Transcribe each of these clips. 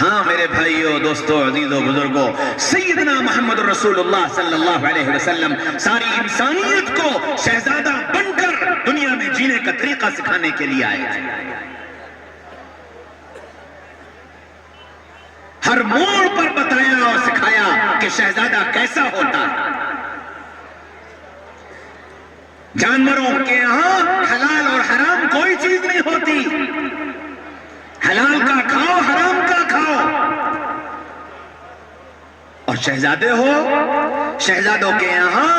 ہاں میرے بھائیوں، دوستوں، عزیزوں، بزرگوں، سیدنا محمد رسول اللہ صلی اللہ علیہ وسلم ساری انسانیت کو شہزادہ بن کر دنیا میں جینے کا طریقہ سکھانے کے لیے آئے تھے۔ ہر موڑ پر بتایا اور سکھایا کہ شہزادہ کیسا ہوتا ہے۔ جانوروں کے یہاں حلال اور حرام کوئی چیز نہیں ہوتی، حلال کا کھاؤ، حرام کا کھاؤ۔ اور شہزادے ہو، شہزادوں کے یہاں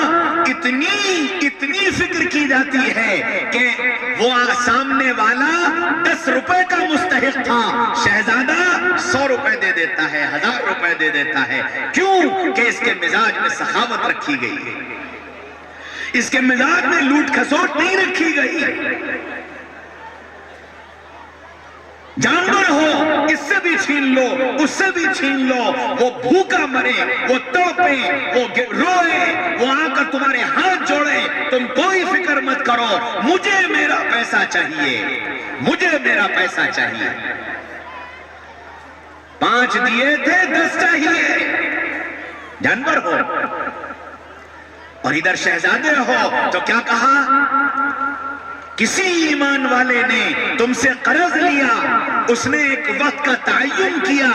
اتنی فکر کی جاتی ہے کہ وہ سامنے والا 10 روپے کا مستحق تھا، شہزادہ 100 روپے دے دیتا ہے، 1000 روپے دے دیتا ہے۔ کیوں؟ کہ اس کے مزاج میں سخاوت رکھی گئی ہے، اس کے مزاج میں لوٹ کھسوٹ نہیں رکھی گئی۔ جانور ہو، اس سے بھی چھین لو، اس سے بھی چھین لو، وہ بھوکا مرے، وہ تڑپے، وہ روئے، وہ آ کر تمہارے ہاتھ جوڑے، تم کوئی فکر مت کرو، مجھے میرا پیسہ چاہیے، مجھے میرا پیسہ چاہیے۔ 5 دیے تھے، 10 چاہیے۔ جانور ہو اور ادھر شہزادے ہو تو کیا کہا؟ کسی ایمان والے نے تم سے قرض لیا، اس نے ایک وقت کا تعین کیا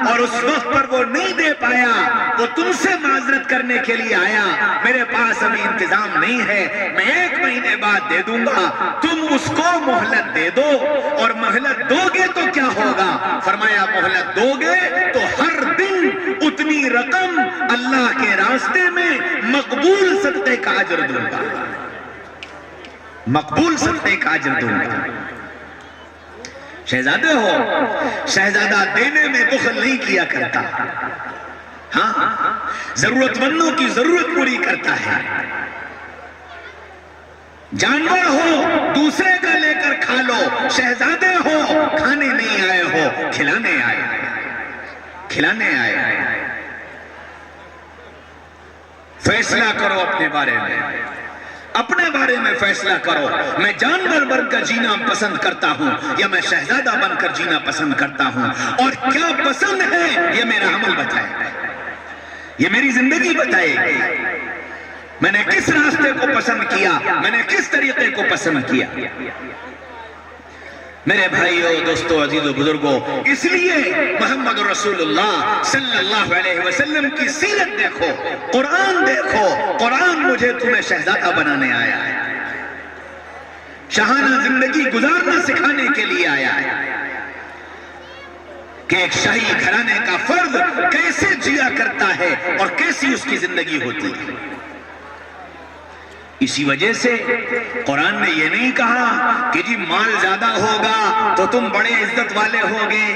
اور اس وقت پر وہ نہیں دے پایا، وہ تم سے معذرت کرنے کے لیے آیا، میرے پاس ابھی انتظام نہیں ہے، میں 1 مہینے بعد دے دوں گا، تم اس کو مہلت دے دو۔ اور مہلت دو گے تو کیا ہوگا؟ فرمایا مہلت دو گے تو ہر دن اتنی رقم اللہ کے راستے میں مقبول صدقے کا اجر دوں گا، مقبول صدقے کا اجر دوں گا۔ شہزادے ہو، شہزادہ دینے میں بخل نہیں کیا کرتا، ہاں ضرورت مندوں کی ضرورت پوری کرتا ہے۔ جانور ہو، دوسرے کا لے کر کھا لو، شہزادے ہو، کھانے نہیں آئے ہو، کھلانے آئے، کھلانے آئے۔ فیصلہ کرو اپنے بارے میں، اپنے بارے میں فیصلہ کرو، میں جانور بن کر جینا پسند کرتا ہوں یا میں شہزادہ بن کر جینا پسند کرتا ہوں، اور کیا پسند ہے یہ میرا عمل بتائے گا، یہ میری زندگی بتائے گی، میں نے کس راستے کو پسند کیا، میں نے کس طریقے کو پسند کیا۔ میرے بھائیوں، دوستوں، عزیزوں، بزرگوں، اس لیے محمد رسول اللہ صلی اللہ علیہ وسلم کی سیرت دیکھو، قرآن دیکھو، قرآن مجھے تمہیں شہزادہ بنانے آیا ہے، شاہانہ زندگی گزارنا سکھانے کے لیے آیا ہے کہ ایک شاہی گھرانے کا فرد کیسے جیا کرتا ہے اور کیسی اس کی زندگی ہوتی ہے۔ اسی وجہ سے قرآن نے یہ نہیں کہا کہ جی مال زیادہ ہوگا تو تم بڑے عزت والے ہوگے،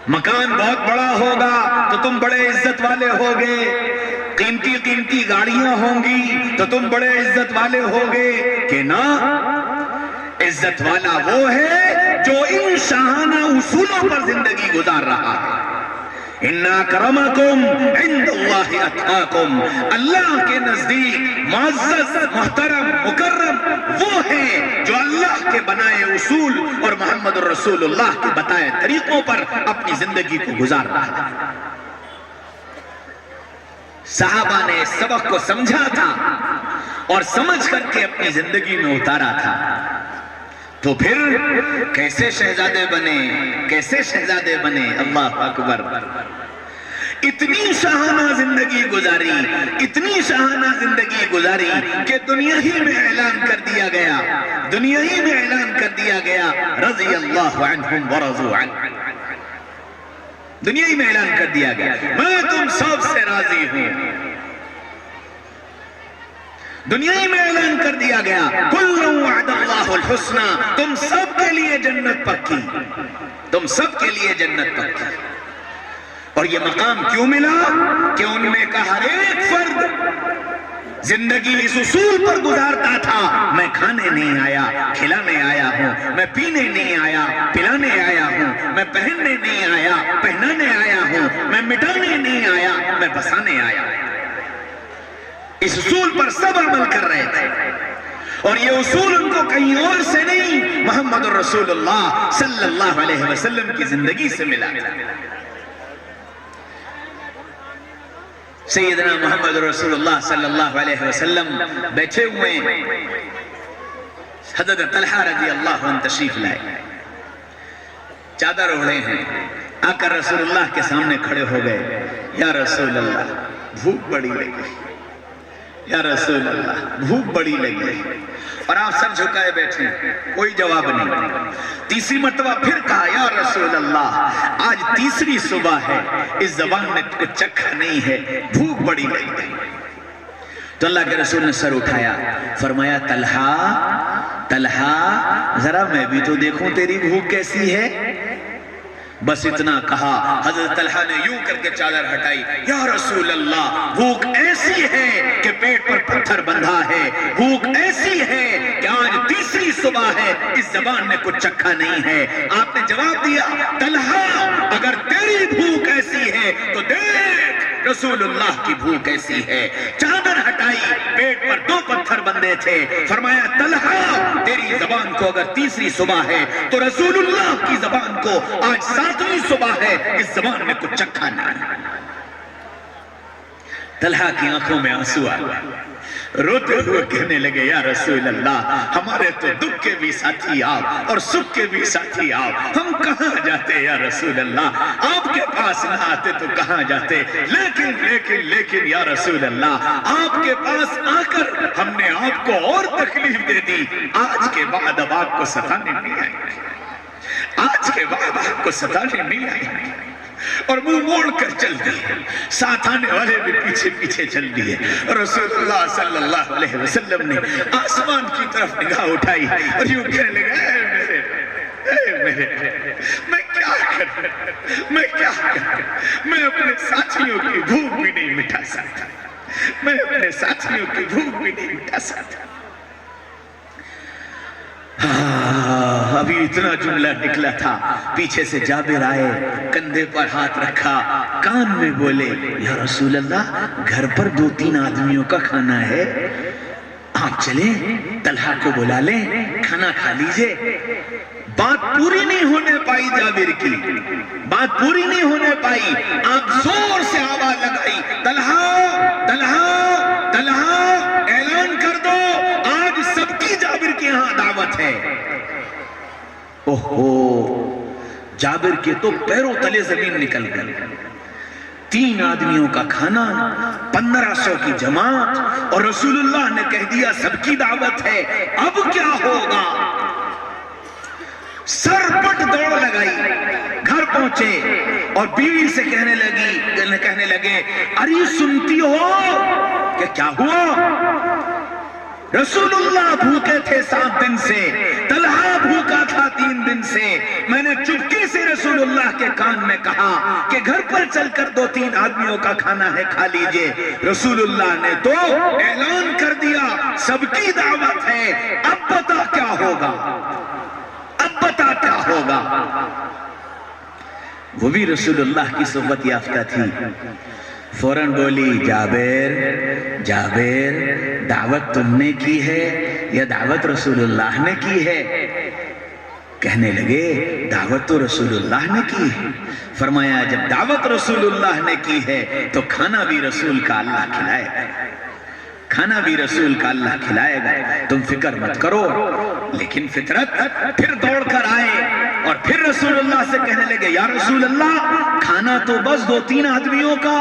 مکان بہت بڑا ہوگا تو تم بڑے عزت والے ہوگے، قیمتی گاڑیاں ہوں گی تو تم بڑے عزت والے ہوگے، کہ نہ، عزت والا وہ ہے جو ان شاہانہ اصولوں پر زندگی گزار رہا ہے۔ اِنَّ أَكْرَمَكُمْ عِنْدَ اللَّهِ أَتْقَاكُمْ، اللہ کے نزدیک معزز، محترم، مکرم وہ ہے جو اللہ کے بنائے اصول اور محمد رسول اللہ کے بتائے طریقوں پر اپنی زندگی کو گزار رہا ہے۔ صحابہ نے اس سبق کو سمجھا تھا اور سمجھ کر کے اپنی زندگی میں اتارا تھا، تو پھر کیسے شہزادے بنے، کیسے شہزادے بنے، اللہ اکبر۔ اتنی شاہانہ زندگی گزاری، اتنی شاہانہ زندگی گزاری کہ دنیا ہی میں اعلان کر دیا گیا، دنیا ہی میں اعلان کر دیا گیا، رضی اللہ عنہم ورضوا عنہ، دنیا ہی میں اعلان کر دیا گیا میں تم سب سے راضی ہوں، دنیا ہی میں اعلان کر دیا گیا کُلٌّ وَعَدَ اللَّهُ الْحُسْنَى، تم سب کے لیے جنت پکی، تم سب کے لیے جنت پکی۔ اور یہ مقام کیوں ملا کہ ان میں کا ہر ایک فرد زندگی اس اصول پر گزارتا تھا، میں کھانے نہیں آیا، کھلانے آیا ہوں، میں پینے نہیں آیا، پلانے آیا ہوں، میں پہننے نہیں آیا، پہنانے آیا ہوں، میں مٹانے نہیں آیا، میں بسانے آیا ہوں۔ اس اصول پر سب عمل کر رہے تھے، اور یہ اصول ان کو کہیں اور سے نہیں محمد رسول اللہ صلی اللہ علیہ وسلم کی زندگی سے ملا تھا۔ سیدنا محمد رسول اللہ صلی اللہ علیہ وسلم بیٹھے ہوئے ہیں، حضرت طلحہ رضی اللہ عنہ تشریف لائے، چادر اوڑھے ہیں، آ کر رسول اللہ کے سامنے کھڑے ہو گئے، یا رسول اللہ بھوک بڑی لگی، یا رسول اللہ بھوک بڑی لگی، اور آپ سر جھکائے بیٹھے، کوئی جواب نہیں۔ تیسری مرتبہ پھر کہا، یا رسول اللہ آج تیسری صبح ہے، اس زبان میں کچھ چکھا نہیں ہے، بھوک بڑی لگی۔ تو اللہ کے رسول نے سر اٹھایا، فرمایا طلحہ ذرا میں بھی تو دیکھوں تیری بھوک کیسی ہے۔ بس اتنا کہا، حضرت طلحہ نے یوں کر کے چادر ہٹائی، یا رسول اللہ بھوک ایسی ہے کہ پیٹ پر پتھر بندھا ہے، بھوک ایسی ہے کہ آج تیسری صبح ہے، اس زبان میں کچھ چکھا نہیں ہے۔ آپ نے جواب دیا، طلحہ اگر تیری بھوک ایسی ہے تو دیکھ رسول اللہ کی بھوک ایسی ہے۔ چادر ہٹائی، پیٹ پر 2 پتھر بندے تھے، فرمایا طلحہ تیری زبان کو اگر تیسری صبح ہے تو رسول اللہ کی زبان کو آج 7ویں صبح ہے، اس زبان میں کچھ چکھا نہیں۔ طلحہ کی آنکھوں میں آنسو آ گئے، روتے ہوئے کہنے لگے، یا رسول اللہ ہمارے تو دکھ کے بھی ساتھی آپ اور سکھ کے بھی ساتھی آپ، ہم کہاں جاتے یا رسول اللہ، آپ کے پاس نہ آتے تو کہاں جاتے، لیکن یا رسول اللہ آپ کے پاس آ کر ہم نے آپ کو اور تکلیف دے دی، آج کے بعد اب آپ کو ستانے نہیں آئیں گے، آج کے بعد آپ کو ستانے نہیں آئیں گے۔ اور منہ موڑ کر چل دیے، ساتھ آنے والے بھی پیچھے پیچھے چل دیے۔ رسول اللہ صلی اللہ علیہ وسلم نے آسمان کی طرف نگاہ اٹھائی اور یوں کہنے لگا، اے میرے میں کیا کروں، میں اپنے ساتھیوں کی بھوک بھی نہیں مٹا سکتا، میں اپنے ساتھیوں کی بھوک بھی نہیں مٹا سکتا۔ ابھی اتنا جملہ نکلا تھا، پیچھے سے جابر آئے، کندھے پر ہاتھ رکھا، کان میں بولے، یا رسول اللہ گھر پر 2-3 آدمیوں کا کھانا ہے، آپ چلیں طلحہ کو بلا لیں، کھانا کھا لیجئے۔ بات پوری نہیں ہونے پائی جابر کی، بات پوری نہیں ہونے پائی، آپ زور سے آواز لگائی، طلحہ اعلان کر دو آج سب کی جابر کے ہاں دعوت ہے۔ اوہو، جابر کے تو پیروں تلے زمین نکل گئی، 3 آدمیوں کا کھانا، 1500 کی جماعت، اور رسول اللہ نے کہہ دیا سب کی دعوت ہے، اب کیا ہوگا؟ سر پٹ دوڑ لگائی، گھر پہنچے اور بیوی سے کہنے لگے، ارے سنتی ہو کہ کیا ہوا؟ رسول اللہ بھوکے تھے 7 دن سے، طلحہ بھوکا تھا 3 دن سے، میں نے چپکے سے رسول اللہ کے کان میں کہا کہ گھر پر چل کر 2-3 آدمیوں کا کھانا ہے، کھا لیجئے۔ رسول اللہ نے تو اعلان کر دیا سب کی دعوت ہے، اب پتہ کیا ہوگا، اب پتہ کیا ہوگا۔ وہ بھی رسول اللہ کی صحبت یافتہ تھی، فوراً بولی، جابر دعوت تم نے کی ہے یا دعوت رسول اللہ نے کی ہے؟ کہنے لگے دعوت تو رسول اللہ نے کی ہے۔ فرمایا جب دعوت رسول اللہ نے کی ہے تو کھانا بھی رسول کا اللہ کھلائے گا، کھانا بھی رسول کا اللہ کھلائے گا، تم فکر مت کرو۔ لیکن فطرت پھر دوڑ کر آئے اور پھر رسول اللہ سے کہنے لگے، یا رسول اللہ کھانا تو بس 2-3 آدمیوں کا،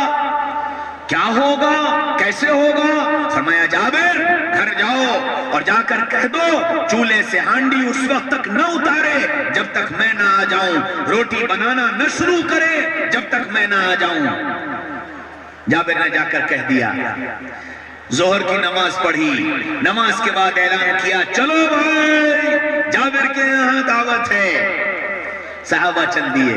کیا ہوگا، کیسے ہوگا؟ فرمایا جابر گھر جاؤ اور جا کر کہہ دو چولہے سے ہانڈی اس وقت تک نہ اتارے جب تک میں نہ آ جاؤں، روٹی بنانا نہ شروع کرے جب تک میں نہ آ جاؤں۔ جابر نے جا کر کہہ دیا، ظہر کی نماز پڑھی، نماز کے بعد اعلان کیا، چلو بھائی جابر کے یہاں دعوت ہے۔ صحابہ چل دیے،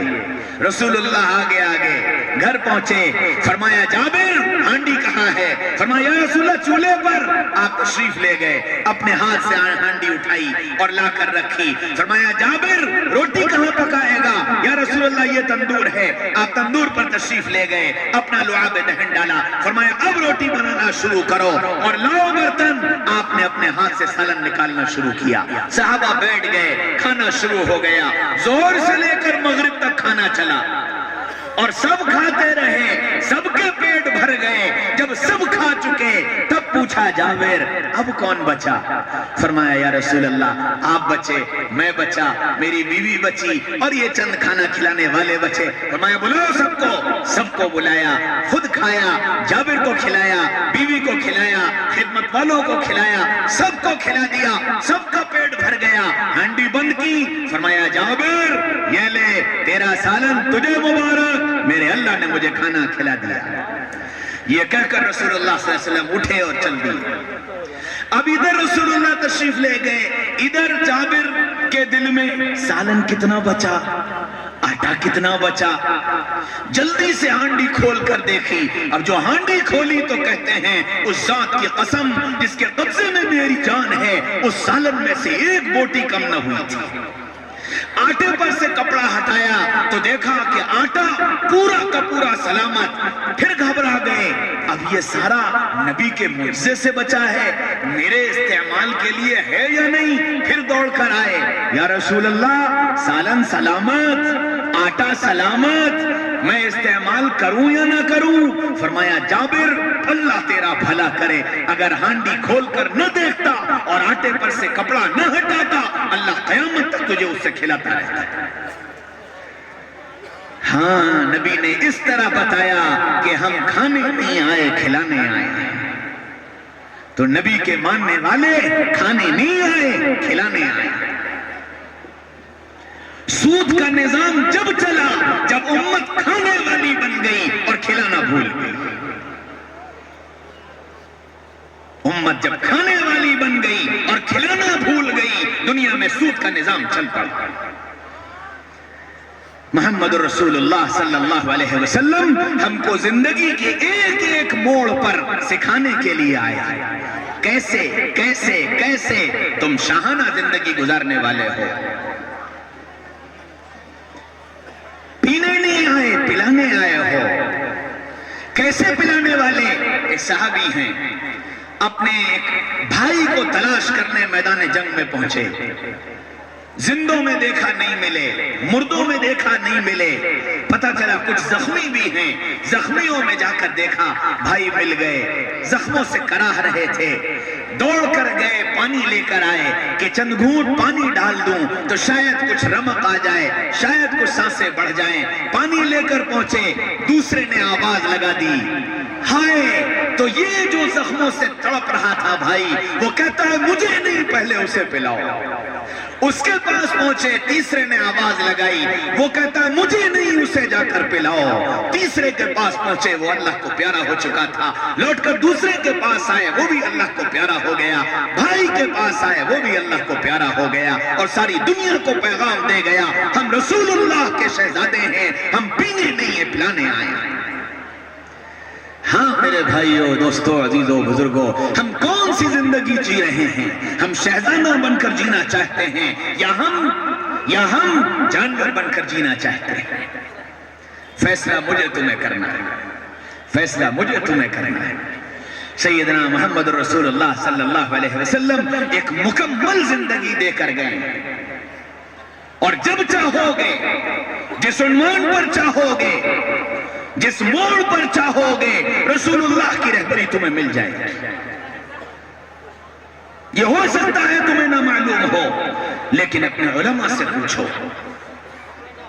رسول اللہ آگے گھر پہنچے، فرمایا جابر ہانڈی کہاں ہے؟ فرمایا یا رسول اللہ چولہے پر۔ آپ تشریف لے گئے، اپنے ہاتھ سے ہانڈی اٹھائی اور لا کر رکھی، فرمایا جابر روٹی کہاں پکائے گا؟ یا رسول اللہ یہ تندور ہے۔ آپ تندور پر تشریف لے گئے، اپنا لعاب دہن ڈالا، فرمایا اب روٹی بنانا شروع کرو، اور لاؤ برتن۔ آپ نے اپنے ہاتھ سے سالن نکالنا شروع کیا، صحابہ بیٹھ گئے، کھانا شروع ہو گیا، زور سے لے کر مغرب تک کھانا چلا، اور سب کھاتے رہے، سب کے پیٹ بھر گئے۔ جب سب کھا چکے تب پوچھا جابر اب کون بچا؟ فرمایا یا رسول اللہ آپ بچے، میں بچا، میری بیوی بچی، اور یہ چند کھانا کھلانے والے بچے۔ فرمایا بلاؤ سب کو بلایا، خود کھایا، جابر کو کھلایا، بیوی کو کھلایا، خدمت والوں کو کھلایا، سب کو کھلا دیا، سب کا پیٹ بھر گیا، ہانڈی بند کی۔ فرمایا جابر یہ لے تیرا سالن، تجھے مبارک، میرے اللہ نے مجھے کھانا کھلا دیا۔ یہ کہہ کر رسول اللہ صلی اللہ علیہ وسلم اٹھے اور چل دیے۔ اب ادھر رسول اللہ تشریف لے گئے، ادھر جابر کے دل میں سالن کتنا بچا، آٹا کتنا بچا، جلدی سے ہانڈی کھول کر دیکھی، اب جو ہانڈی کھولی تو کہتے ہیں اس ذات کی قسم جس کے قبضے میں میری جان ہے، اس سالن میں سے ایک بوٹی کم نہ ہوئی تھی۔ آٹے پر سے کپڑا ہٹایا تو دیکھا کہ آٹا پورا کا پورا سلامت۔ پھر گھبرا گئے، اب یہ سارا نبی کے معجزے سے بچا ہے، میرے استعمال کے لیے ہے یا نہیں؟ پھر دوڑ کر آئے، یا رسول اللہ سالن سلامت، آٹا سلامت، میں استعمال کروں یا نہ کروں؟ فرمایا جابر اللہ تیرا بھلا کرے، اگر ہانڈی کھول کر نہ دیکھتا اور آٹے پر سے کپڑا نہ ہٹاتا، اللہ قیامت تک تجھے اس سے کھلاتا رہتا۔ ہاں نبی نے اس طرح بتایا کہ ہم کھانے نہیں آئے، کھلانے آئے ہیں۔ تو نبی کے ماننے والے کھانے نہیں آئے، کھلانے آئے۔ سود کا نظام جب چلا، جب امت کھانے والی بن گئی اور کھلانا بھول گئی۔ امت جب کھانے والی بن گئی اور کھلانا بھول گئی، دنیا میں سود کا نظام چل پڑا۔ محمد رسول اللہ صلی اللہ علیہ وسلم ہم کو زندگی کے ایک ایک موڑ پر سکھانے کے لیے آیا ہے، کیسے کیسے کیسے تم شاہانہ زندگی گزارنے والے ہو۔ پینے نہیں آئے، پلانے آئے ہو۔ کیسے پلانے والے؟ ایک صحابی ہیں، اپنے ایک بھائی کو تلاش کرنے میدان جنگ میں پہنچے، زندوں میں دیکھا نہیں ملے، مردوں میں دیکھا نہیں ملے، پتہ چلا کچھ زخمی بھی ہیں، زخمیوں میں جا کر دیکھا بھائی مل گئے، زخموں سے کراہ رہے تھے، دوڑ کر گئے، پانی لے کر آئے کہ چند گھونٹ پانی ڈال دوں تو شاید کچھ رمق آ جائے، شاید کچھ سانسیں بڑھ جائیں۔ پانی لے کر پہنچے، دوسرے نے آواز لگا دی، ہائے، تو یہ جو زخموں سے تڑپ رہا تھا بھائی، وہ کہتا ہے مجھے نہیں، پہلے اسے پلاؤ۔ اس کے پاس پہنچے، تیسرے نے آواز لگائی، وہ کہتا ہے مجھے نہیں، اسے جا کر پلاؤ۔ تیسرے کے پاس پہنچے، وہ اللہ کو پیارا ہو چکا تھا، لوٹ کر دوسرے کے پاس آئے، وہ بھی اللہ کو پیارا ہو گیا، بھائی کے پاس آئے، وہ بھی اللہ کو پیارا ہو گیا، اور ساری دنیا کو پیغام دے گیا، ہم رسول اللہ کے شہزادے ہیں، ہم پینے نہیں ہیں، پلانے آئے ہیں۔ ہاں میرے بھائیوں، دوستوں، عزیزوں، بزرگوں، ہم کون سی زندگی جی رہے ہیں؟ ہم شہزادہ بن کر جینا چاہتے ہیں یا ہم جانور بن کر جینا چاہتے ہیں؟ فیصلہ مجھے تمہیں کرنا ہے، فیصلہ مجھے تمہیں کرنا ہے۔ سیدنا محمد رسول اللہ صلی اللہ علیہ وسلم ایک مکمل زندگی دے کر گئے، اور جب چاہو گے، جس عنوان پر چاہو گے، جس موڑ پر چاہو گے، رسول اللہ کی رہبری تمہیں مل جائے گی۔ یہ ہو سکتا ہے تمہیں نہ معلوم ہو، لیکن اپنے علماء سے پوچھو،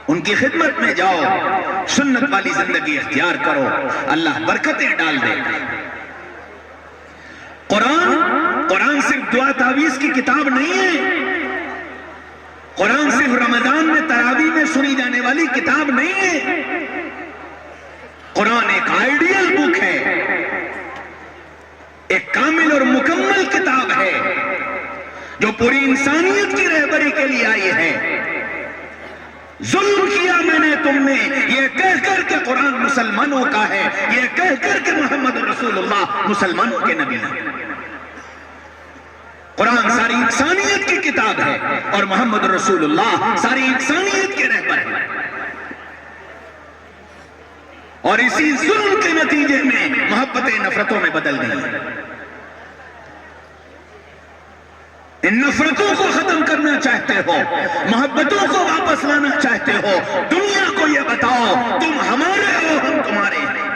ان کی خدمت میں جاؤ، سنت والی زندگی اختیار کرو، اللہ برکتیں ڈال دے گا۔ قرآن صرف دعا تعویذ کی کتاب نہیں ہے، قرآن صرف رمضان میں تراویح میں سنی جانے والی کتاب نہیں ہے، قرآن ایک آئیڈیل بک ہے، ایک کامل اور مکمل کتاب ہے جو پوری انسانیت کی رہبری کے لیے آئی ہے۔ ظلم کیا میں نے تم نے، یہ کہہ کر کے قرآن مسلمانوں کا ہے، یہ کہہ کر کے محمد رسول اللہ مسلمانوں کے نبی ہیں۔ قرآن ساری انسانیت کی کتاب ہے اور محمد رسول اللہ ساری انسانیت کے رہبر ہیں۔ اور اسی ظلم کے نتیجے میں محبتیں نفرتوں میں بدل گئی ہیں۔ ان نفرتوں کو ختم کرنا چاہتے ہو، محبتوں کو واپس لانا چاہتے ہو، دنیا کو یہ بتاؤ تم ہمارے ہو، ہم تمہارے ہیں۔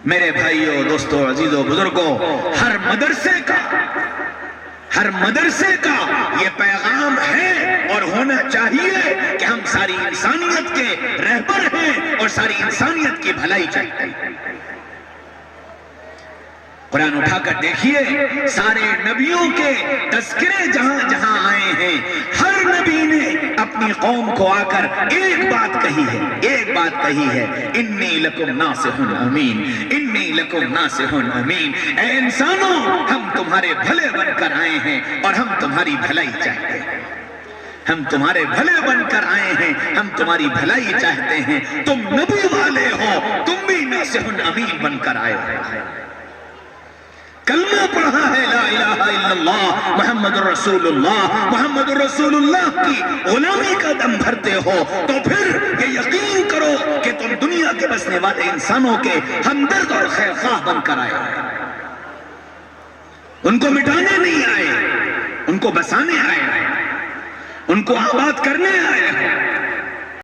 میرے بھائیوں، دوستوں، عزیزوں، بزرگوں، ہر مدرسے کا یہ پیغام ہے اور ہونا چاہیے کہ ہم ساری انسانیت کے رہبر ہیں اور ساری انسانیت کی بھلائی چاہتے ہیں۔ قرآن اٹھا کر دیکھیے، سارے نبیوں کے تذکرے جہاں جہاں آئے ہیں، ہر نبی نے اپنی قوم کو آ کر ایک بات کہی ہے، انی لکم ناصح امین، انی لکم ناصح امین۔ اے انسانوں، ہم تمہارے بھلے بن کر آئے ہیں اور ہم تمہاری بھلائی چاہتے ہیں۔ ہم تمہارے بھلے بن کر آئے ہیں، ہم تمہاری بھلائی چاہتے ہیں۔ تم نبی والے ہو، تم بھی ناصح امین بن کر آئے ہو۔ کلمہ پڑھا ہے لا الہ الا اللہ محمد الرسول اللہ، محمد الرسول اللہ کی غلامی کا دم بھرتے ہو تو پھر یہ یقین کرو کہ تم دنیا کے بسنے والے انسانوں کے ہمدرد اور خیرخواہ بن کر آئے ہو۔ ان کو مٹانے نہیں آئے، ان کو بسانے آئے، ان کو آباد کرنے آئے۔